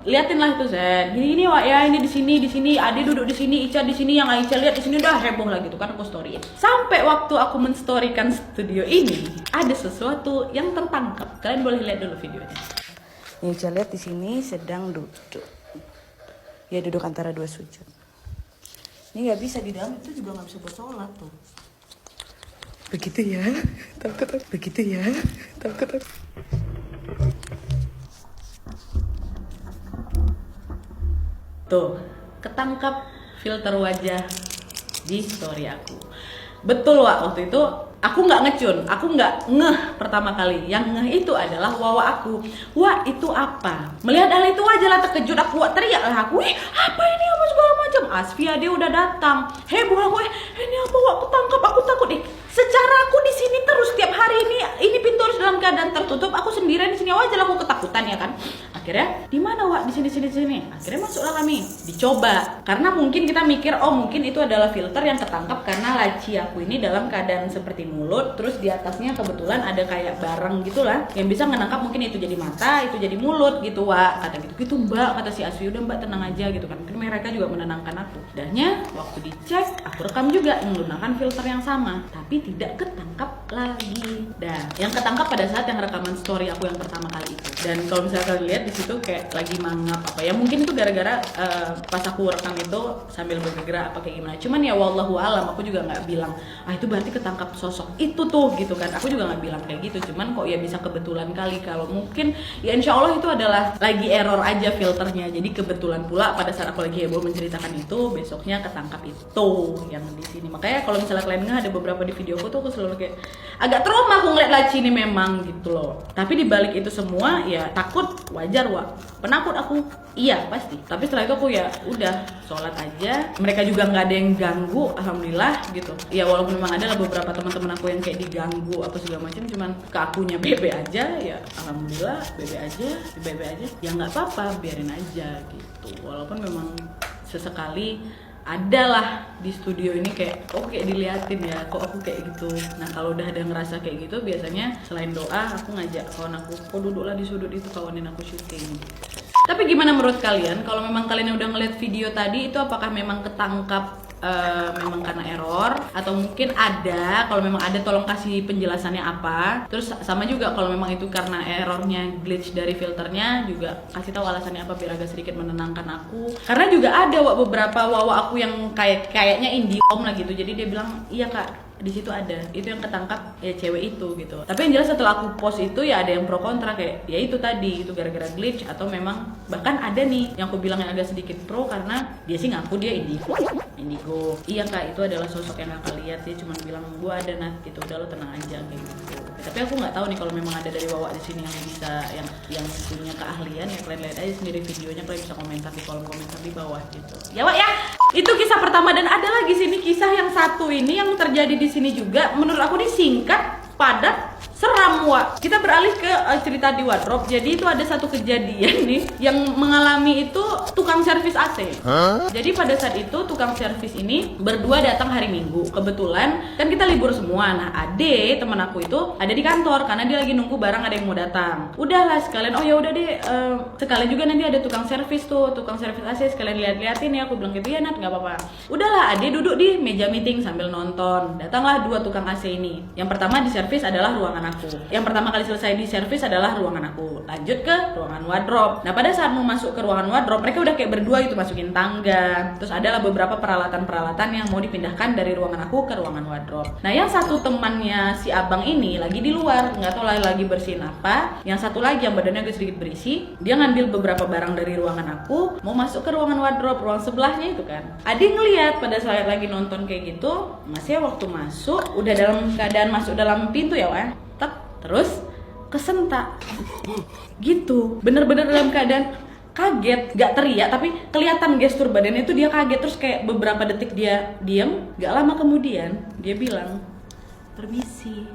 Liatin lah itu Zen, gini Wak ya, ini di sini, Ade duduk di sini, Ica di sini, yang Aicha lihat di sini, udah heboh lah gitu kan aku storyin. Sampai waktu aku menstorikan studio ini, ada sesuatu yang tertangkap. Kalian boleh lihat dulu videonya. Ini Ica lihat di sini sedang duduk. Ya duduk antara dua sujud. Ini nggak bisa di dalam itu juga nggak bisa buat sholat tuh. Begitu ya, takut. Begitu ya, takut. Tuh, ketangkap filter wajah di story aku. Betul Wak, waktu itu aku nggak ngecun, aku nggak ngeh pertama kali. Yang ngeh itu adalah Wawa aku. Wak, itu apa? Melihat hal itu aja lah terkejut aku, Wak, teriak lah aku. Apa ini, apa segala macam. Asfia dia udah datang. Heboh aku, ini apa Wak, aku tangkap, aku takut. Secara aku di sini terus tiap hari ini pintu harus dalam keadaan tertutup. Aku sendirian di sini aja lah, aku ketakutan ya kan. Akhirnya di mana Wak? Di sini. Akhirnya masuklah kami. Dicoba. Karena mungkin kita mikir, oh mungkin itu adalah filter yang ketangkap karena laci aku ini dalam keadaan seperti mulut, terus di atasnya kebetulan ada kayak barang gitulah yang bisa menangkap, mungkin itu jadi mata, itu jadi mulut gitu Wak. Kata gitu Mbak, kata si Asfi, udah Mbak tenang aja gitu kan. Mungkin mereka juga menenangkan aku. Dahnya waktu dicek, aku rekam juga menggunakan filter yang sama, tapi tidak ketangkap lagi. Dan yang ketangkap pada saat yang rekaman story aku yang pertama kali itu. Dan kalau misalnya kalian lihat di situ kayak lagi mangap apa ya, mungkin itu gara-gara pas aku rekam itu sambil bergerak apa kayak gimana. Cuman ya wallahu alam, aku juga nggak bilang itu berarti ketangkap sosok itu tuh gitu kan. Aku juga nggak bilang kayak gitu. Cuman kok ya bisa kebetulan kali, kalau mungkin ya insya Allah itu adalah lagi error aja filternya. Jadi kebetulan pula pada saat aku lagi heboh menceritakan itu, besoknya ketangkap itu yang di sini. Makanya kalau misalnya kalian nggak ada beberapa di videoku tuh aku selalu kayak agak trauma aku ngeliat laci ini memang gitu loh. Tapi dibalik itu semua ya takut, wajar Wak. Penakut aku, iya pasti. Tapi setelah itu aku ya udah sholat aja. Mereka juga nggak ada yang ganggu, alhamdulillah gitu. Ya walaupun memang ada lah beberapa teman-teman aku yang kayak diganggu apa segala macam, cuman ke akunya BB aja ya alhamdulillah, BB aja. Ya nggak apa-apa, biarin aja gitu. Walaupun memang sesekali adalah di studio ini kayak kayak diliatin ya, kok aku kayak gitu. Nah kalau udah ada ngerasa kayak gitu, biasanya selain doa aku ngajak kawan aku, duduklah di sudut itu, kawanin aku syuting. Tapi gimana menurut kalian, kalau memang kalian udah ngeliat video tadi itu, apakah memang ketangkap memang karena error, atau mungkin ada, kalau memang ada tolong kasih penjelasannya apa. Terus sama juga kalau memang itu karena errornya glitch dari filternya, juga kasih tahu alasannya apa biar agak sedikit menenangkan aku. Karena juga ada beberapa Wawa aku yang kayaknya indie om lah gitu, jadi dia bilang iya Kak, di situ ada, itu yang ketangkap ya cewek itu gitu. Tapi yang jelas setelah aku post itu ya ada yang pro kontra, kayak ya itu tadi, itu gara-gara glitch, atau memang bahkan ada nih yang aku bilang yang agak sedikit pro karena dia sih ngaku dia indigo. Iya Kak, itu adalah sosok yang Kakak lihat, dia cuma bilang gua ada Nat gitu, udah lo tenang aja kayak gitu. Tapi aku nggak tahu nih kalau memang ada dari Wawa di sini yang bisa yang punya keahlian, ya kalian lihat aja sendiri videonya, kalian bisa komentar di kolom komentar di bawah gitu. Ya Wak ya, itu kisah pertama. Dan ada lagi sini kisah yang satu ini yang terjadi di sini juga, menurut aku ini singkat, padat, seram Wak. Kita beralih ke cerita di wardrobe. Jadi itu ada satu kejadian nih yang mengalami itu tukang servis AC. Jadi pada saat itu tukang servis ini berdua datang hari Minggu. Kebetulan kan kita libur semua. Nah Ade teman aku itu ada di kantor karena dia lagi nunggu barang ada yang mau datang. Udahlah sekalian, oh ya udah deh, sekalian juga nanti ada tukang servis tuh, tukang servis AC, sekalian lihat-liatin ya. Aku bilang gitu ya Nat, nggak apa-apa. Udahlah, Ade duduk di meja meeting sambil nonton. Datanglah dua tukang AC ini. Yang pertama di servis adalah ruangan aku. Yang pertama kali selesai di servis adalah ruangan aku. Lanjut ke ruangan wardrobe. Nah pada saat mau masuk ke ruangan wardrobe, mereka udah kayak berdua itu masukin tangga. Terus adalah beberapa peralatan-peralatan yang mau dipindahkan dari ruangan aku ke ruangan wardrobe. Nah yang satu temannya si abang ini lagi di luar, nggak tahu lagi bersihin apa. Yang satu lagi yang badannya agak sedikit berisi, dia ngambil beberapa barang dari ruangan aku, mau masuk ke ruangan wardrobe, ruang sebelahnya itu kan. Adi ngeliat pada saat lagi nonton kayak gitu, masnya waktu masuk udah dalam keadaan masuk dalam pintu ya Wak. Terus kesentak gitu, bener-bener dalam keadaan kaget, gak teriak tapi kelihatan gestur badannya itu dia kaget. Terus kayak beberapa detik dia diam, gak lama kemudian dia bilang permisi,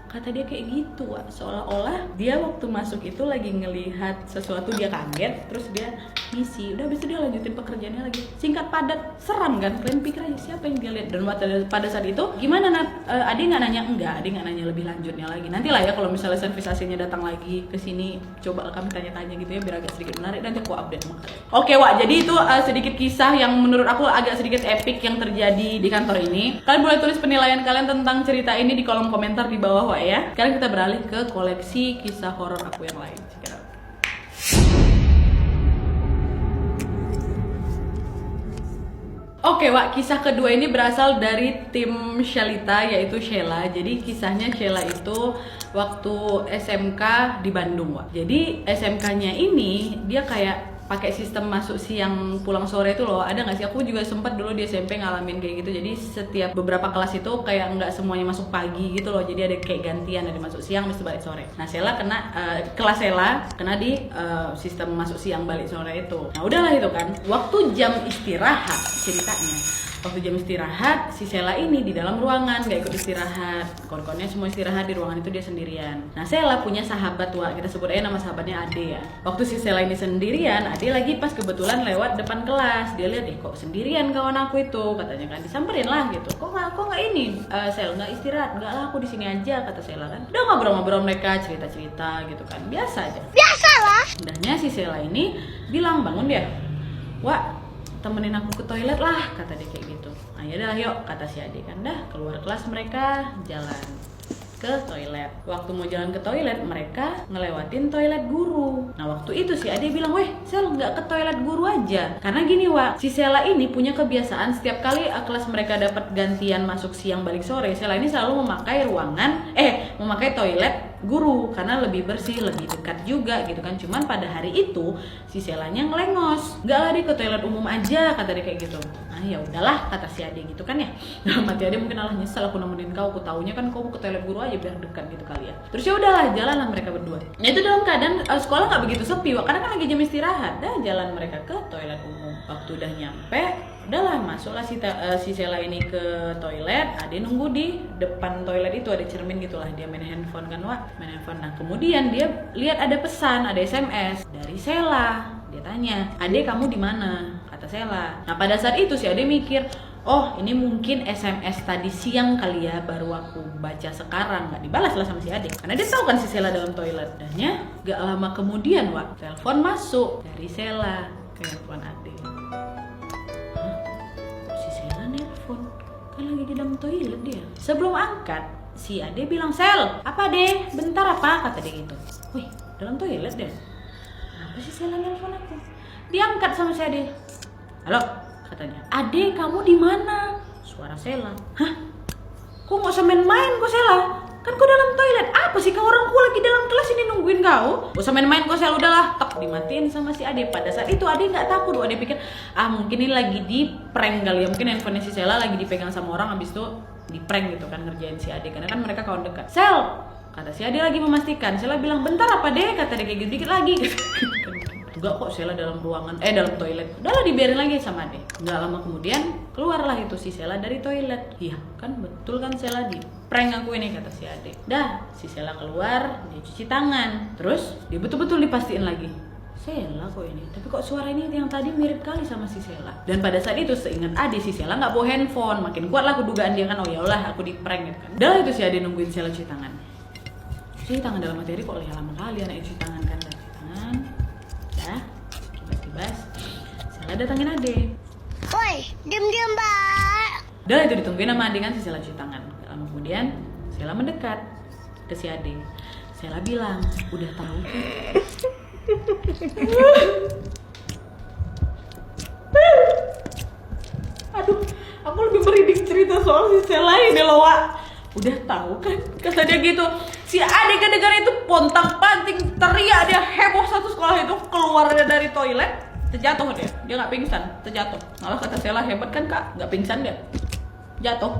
kata dia kayak gitu Wak. Seolah-olah dia waktu masuk itu lagi ngelihat sesuatu, dia kaget, terus dia misi, udah habis itu dia lanjutin pekerjaannya lagi. Singkat padat, seram kan? Kalian pikir aja siapa yang dia lihat. Dan pada saat itu gimana Ade nggak nanya, enggak, Ade nggak nanya lebih lanjutnya lagi. Nanti lah ya kalau misalnya servis AC-nya datang lagi ke sini, coba kami tanya-tanya gitu ya biar agak sedikit menarik, nanti aku update makanya. Oke Wak, jadi itu sedikit kisah yang menurut aku agak sedikit epic yang terjadi di kantor ini. Kalian boleh tulis penilaian kalian tentang cerita ini di kolom komentar di bawah Wak ya. Sekarang kita beralih ke koleksi kisah horor aku yang lain. Oke Wak, kisah kedua ini berasal dari tim Shalita, yaitu Sheila. Jadi kisahnya Sheila itu waktu SMK di Bandung Wak. Jadi SMK-nya ini dia kayak pakai sistem masuk siang pulang sore itu loh. Ada nggak sih? Aku juga sempat dulu di SMP ngalamin kayak gitu. Jadi setiap beberapa kelas itu kayak nggak semuanya masuk pagi gitu loh. Jadi ada kayak gantian, ada masuk siang, mesti balik sore. Nah Sheila kena kelas Sheila kena di sistem masuk siang balik sore itu. Nah udahlah itu kan. Waktu jam istirahat ceritanya. Waktu jam istirahat, si Sheila ini di dalam ruangan, gak ikut istirahat. Kawan-kawannya semua istirahat, di ruangan itu dia sendirian. Nah Sheila punya sahabat Wak, kita sebut aja nama sahabatnya Ade ya. Waktu si Sheila ini sendirian, Ade lagi pas kebetulan lewat depan kelas. Dia lihat, kok sendirian kawan aku itu, katanya kan. Disamperin lah gitu. Kok nggak ini, Sheila nggak istirahat? Nggak lah, aku di sini aja, kata Sheila kan. Udah ngobrol-ngobrol mereka, cerita-cerita gitu kan. Biasa aja. Biasalah. Udahnya si Sheila ini bilang, bangun dia. Wak, temenin aku ke toilet lah, kata dia kayak gitu. Nah yaudah yuk, kata si Ade kan. Dah keluar kelas mereka jalan ke toilet. Waktu mau jalan ke toilet, mereka ngelewatin toilet guru. Nah waktu itu si Ade bilang, weh Sel, nggak ke toilet guru aja. Karena gini Wak, si Sheila ini punya kebiasaan setiap kali kelas mereka dapat gantian masuk siang balik sore, Sheila ini selalu memakai memakai toilet guru karena lebih bersih, lebih dekat juga gitu kan. Cuman pada hari itu si Sheila-nya ngelengos, nggak lah dia ke toilet umum aja, kata dia kayak gitu. Nah ya udahlah, kata si Ade gitu kan ya. Dalam hati Ade mungkin Allah nyesel aku nemenin kau, aku taunya kan kau ke toilet guru aja biar dekat gitu kali ya. Terus ya udahlah, jalanlah mereka berdua. Nah itu dalam keadaan sekolah nggak begitu sepi Wak, karena kan lagi jam istirahat. Dah jalan mereka ke toilet umum. Waktu udah nyampe, udahlah masuklah si Sheila ini ke toilet. Ade nunggu di depan toilet itu, ada cermin gitulah, dia main handphone kan Wak, main handphone. Nah kemudian dia lihat ada pesan, ada SMS dari Sheila. Dia tanya, Ade kamu di mana? Kata Sheila. Nah pada saat itu si Ade mikir, oh ini mungkin SMS tadi siang kali ya, baru aku baca sekarang. Nggak dibalas lah sama si Ade, karena dia tahu kan si Sheila dalam toilet. Dannya gak lama kemudian Wak, telepon masuk dari Sheila ke handphone Ade. Nelpon, kan lagi di dalam toilet dia. Sebelum angkat, si Ade bilang, Sel, apa Ade? Bentar apa? Kata dia gitu. Wih, dalam toilet deh. Kenapa sih Sheila nelpon aku? Diangkat sama si Ade. Halo, katanya. Ade, kamu di mana? Suara Sheila. Hah? Kok nggak usah main-main kok Sheila? Kan kau dalam toilet. Apa sih kau, orang ku lagi dalam kelas ini nungguin kau? Gak usah main-main kok Sheila, udahlah. Tak dimatiin sama si Ade. Pada saat itu Ade nggak takut. Ade pikir, mungkin ini lagi di prank kali ya. Mungkin handphone si Sheila lagi dipegang sama orang, habis itu di prank gitu kan, ngerjain si Ade. Karena kan mereka kawan dekat. Sel, kata si Ade lagi memastikan. Sheila bilang, bentar apa deh? Kata dia kayak gitu, dikit lagi. Enggak kok, Sheila dalam ruangan, dalam toilet. Udahlah dibiarin lagi sama Ade. Nggak lama kemudian keluarlah itu si Sheila dari toilet. Iya kan, betul kan Sheila di prank aku ini, kata si Ade. Dah, si Sheila keluar, dia cuci tangan. Terus dia betul-betul dipastiin lagi, Sheila kok ini, tapi kok suara ini yang tadi mirip kali sama si Sheila. Dan pada saat itu seingat Ade, si Sheila nggak bawa handphone. Makin kuat lah kedugaan dia kan, oh ya Allah aku di prank gitu kan. Dah itu si Ade nungguin Sheila cuci tangan. Cuci tangan dalam materi kok lama kali anak cuci tangan kan. Dan cuci tangan, dah kibas-kibas, Sheila datangin Ade. Woi, diam-diam mbak. Dah itu ditungguin sama Ade kan, si Sheila cuci tangan. Lama kemudian Sheila mendekat ke si Ade. Sheila bilang, udah tahu kan? Aduh, aku lebih merinding cerita soal si Sheila ini loh Wak. Udah tahu kan? Kata dia gitu. Si Ade kedengar itu pontang-panting teriak, dia heboh satu sekolah itu, keluar dari toilet, terjatuh dia nggak pingsan, terjatuh. Malah kata Sheila, hebat kan kak, nggak pingsan dia, jatuh.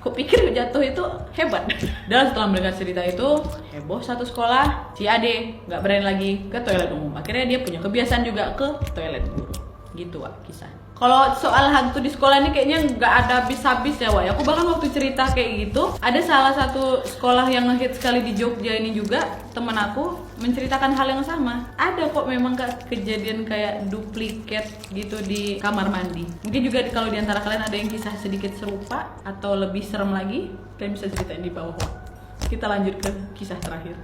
Aku pikir jatuh itu hebat. Dan setelah mendengar cerita itu, heboh satu sekolah. Si Ade nggak berani lagi ke toilet umum. Akhirnya dia punya kebiasaan juga ke toilet guru. Gitu Wak kisah. Kalau soal hantu di sekolah ini kayaknya nggak ada habis-habis ya, Wak. Aku bahkan waktu cerita kayak gitu, ada salah satu sekolah yang ngehit sekali di Jogja ini juga, temen aku menceritakan hal yang sama. Ada kok memang kejadian kayak duplikat gitu di kamar mandi. Mungkin juga kalau di antara kalian ada yang kisah sedikit serupa atau lebih serem lagi, kalian bisa ceritain di bawah, Wak. Kita lanjut ke kisah terakhir.